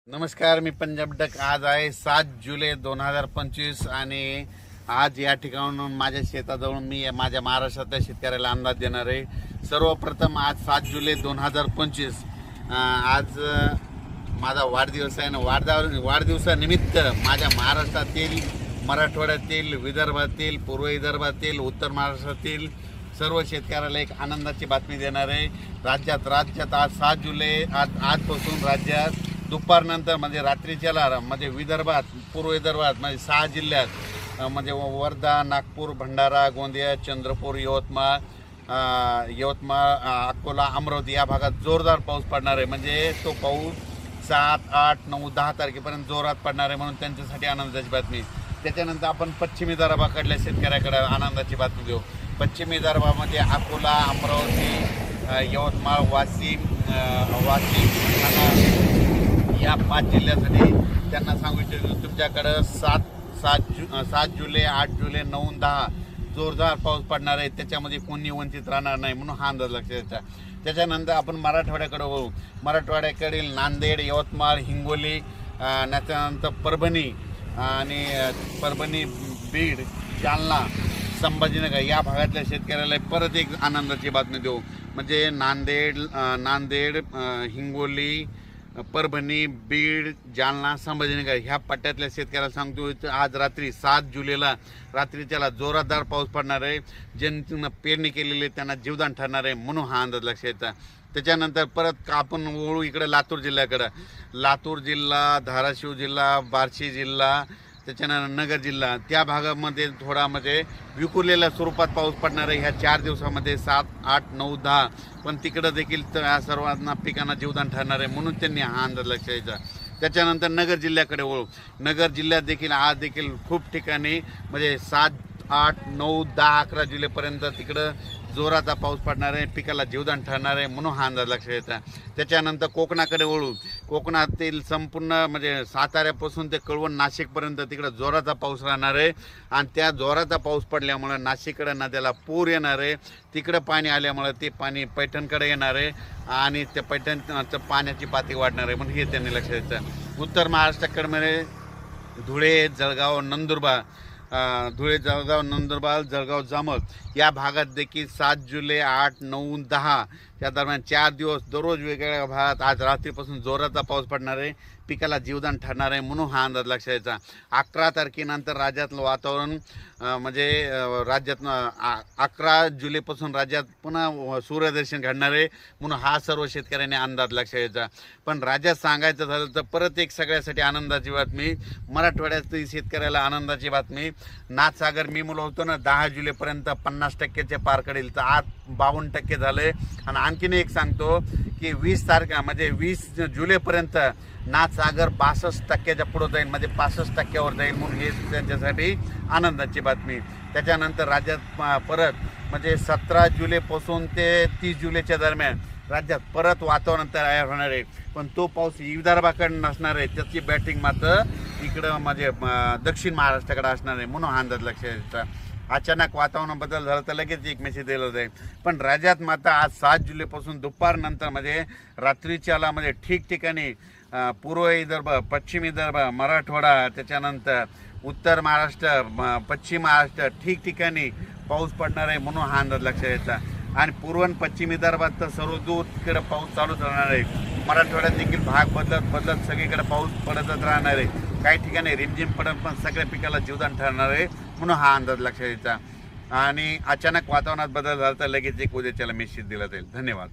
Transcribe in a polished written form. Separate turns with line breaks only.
नमस्कार, मी पंजाब डक. आज आहे 7 जुलै 2025 आणि आज या ठिकाणून माझ्या शेताजवळून मी माझ्या महाराष्ट्रातल्या शेतकऱ्याला अंदाज देणार आहे. सर्वप्रथम आज 7 जुलै 2025 आज माझा वाढदिवस आहे ना. वाढदिवसानिमित्त माझ्या महाराष्ट्रातील, मराठवाड्यातील, विदर्भातील, पूर्व विदर्भातील, उत्तर महाराष्ट्रातील सर्व शेतकऱ्याला एक आनंदाची बातमी देणार आहे. राज्यात आज 7 जुलै आजपासून राज्यात दुपारनंतर म्हणजे रात्रीच्याला म्हणजे विदर्भात, पूर्व विदर्भात म्हणजे 6 जिल्ह्यात म्हणजे वर्धा, नागपूर, भंडारा, गोंदिया, चंद्रपूर, यवतमाळ, अकोला, अमरावती या भागात जोरदार पाऊस पडणार आहे. म्हणजे तो पाऊस 7, 8, 9, 10 तारखेपर्यंत जोरात पडणार आहे, म्हणून त्यांच्यासाठी आनंदाची बातमी. त्याच्यानंतर आपण पश्चिम विदर्भाकडल्या शेतकऱ्याकडे आनंदाची बातमी देऊ. पश्चिम विदर्भामध्ये अकोला, अमरावती, यवतमाळ, वाशिम या 5 जिल्ह्यासाठी त्यांना सांगू इच्छितो, तुमच्याकडं 7 जुलै, 8 जुलै, 9, 10 जोरदार पाऊस पडणार आहे. त्याच्यामध्ये कोणी वंचित राहणार नाही, म्हणून हा अंदाज लक्षात द्यायचा. त्याच्यानंतर आपण मराठवाड्याकडे वळू. मराठवाड्याकडील नांदेड, यवतमाळ, हिंगोली, त्याच्यानंतर परभणी, बीड, जालना, संभाजीनगर या भागातल्या शेतकऱ्याला परत एक आनंदाची बातमी देऊ. म्हणजे नांदेड, हिंगोली, परभणी, बीड, जालना, संभाजीनगर ह्या पट्ट्यातल्या शेतकऱ्याला सांगतो, आज रात्री 7 जुलैला रात्रीच्याला जोरदार पाऊस पडणार आहे. ज्यांनी पेरणी केलेली त्यांना जीवदान ठरणार आहे, म्हणून हा अंदाज लक्षात येतो. त्याच्यानंतर परत आपण वळू इकडे लातूर जिल्ह्याकडं. लातूर जिल्हा, धाराशिव जिल्हा, बार्शी जिल्हा, त्याच्यानंतर नगर जिल्हा त्या भागामध्ये थोडा म्हणजे विखुरलेल्या स्वरूपात पाऊस पडणार आहे ह्या 4 दिवसामध्ये 7, 8, 9, 10. पण तिकडं देखील या सर्वांना पिकांना जीवदान ठरणार आहे, म्हणून त्यांनी हा अंदाज लक्षात द्यायचा. त्याच्यानंतर नगर जिल्ह्याकडे वळू. नगर जिल्ह्यात देखील आज देखील खूप ठिकाणी म्हणजे 7, 8, 9, 10, 11 जुलैपर्यंत तिकडं जोराचा पाऊस पडणार आहे, पिकाला जीवदान ठरणार आहे, म्हणून हा अंदाज लक्षात येतो. त्याच्यानंतर कोकणाकडे वळू. कोकणातील संपूर्ण म्हणजे साताऱ्यापासून ते कळवण, नाशिकपर्यंत तिकडं जोराचा पाऊस राहणार आहे. आणि त्या जोराचा पाऊस पडल्यामुळं नाशिककडे नद्याला पूर येणार आहे. तिकडं पाणी आल्यामुळं ते पाणी पैठणकडे येणार आहे आणि त्या पैठणचं पाण्याची पातळी वाढणार आहे, म्हणून हे त्यांनी लक्षात द्यायचं. उत्तर महाराष्ट्राकडे म्हणजे धुळे, जळगाव, नंदुरबार, जळगाव, जामोद या भागात देखील 7 जुलै, 8, 9, 10 या दरम्यान 4 दिवस दररोज वेगवेगळ्या भागात आज रात्रीपासून जोराचा पाऊस पडणार आहे, पिकाला जीवदान ठरणार आहे, म्हणून हा अंदाज लक्षात द्यायचा. 11 तारखेनंतर राज्यातलं वातावरण म्हणजे राज्यातनं 11 जुलैपासून राज्यात पुन्हा सूर्यदर्शन घडणार आहे, म्हणून हा सर्व शेतकऱ्यांनी अंदाज लक्षात द्यायचा. पण राज्यात सांगायचं झालं तर परत एक सगळ्यासाठी आनंदाची बातमी, मराठवाड्यातील शेतकऱ्याला आनंदाची बातमी. नाथसागर मी मुलं होतो ना 10 जुलैपर्यंत 50% पार करेल, तर आज 52% झाले. आणि आणखीन एक सांगतो की 20 तारखा म्हणजे 20 जुलैपर्यंत नाथसागर 62% पुढं जाईल, म्हणजे 65%वर जाईल, म्हणून हे त्यांच्यासाठी आनंदाची बातमी. त्याच्यानंतर राज्यात परत म्हणजे 17 जुलैपासून ते 30 जुलैच्या दरम्यान राज्यात परत वातावरण तयार होणार आहे. पण तो पाऊस विदर्भाकडे नसणार आहे, त्याची बॅटिंग मात्र इकडं म्हणजे दक्षिण महाराष्ट्राकडे असणार आहे, म्हणून हा अंदाज लक्षात द्यायचा. अचानक वातावरण बदल झालं तर लगेच एक मेसेज दिला जाईल. पण राज्यात मात्र आज 7 जुलैपासून दुपारनंतर म्हणजे रात्रीच्याला म्हणजे ठिकठिकाणी पूर्व विदर्भ, पश्चिम विदर्भ, मराठवाडा, त्याच्यानंतर उत्तर महाराष्ट्र, पश्चिम महाराष्ट्र ठिकठिकाणी पाऊस पडणार आहे, म्हणून हा अंदाज लक्षात द्यायचा. आणि पूर्व आणि पश्चिम विदर्भात तर सर्व दूर तिकडे पाऊस चालूच राहणार आहे. मराठवाड्यात देखील भाग बदलत सगळीकडे पाऊस पडतच राहणार आहे. काही ठिकाणी रिमझिम पडत पण सगळ्या पिकाला जीवदान ठरणार आहे, म्हणून हा अंदाज लक्षात द्यायचा. आणि अचानक वातावरणात बदल झाला तर लगेच एक उद्याच्याला मेसेज दिला जाईल. धन्यवाद.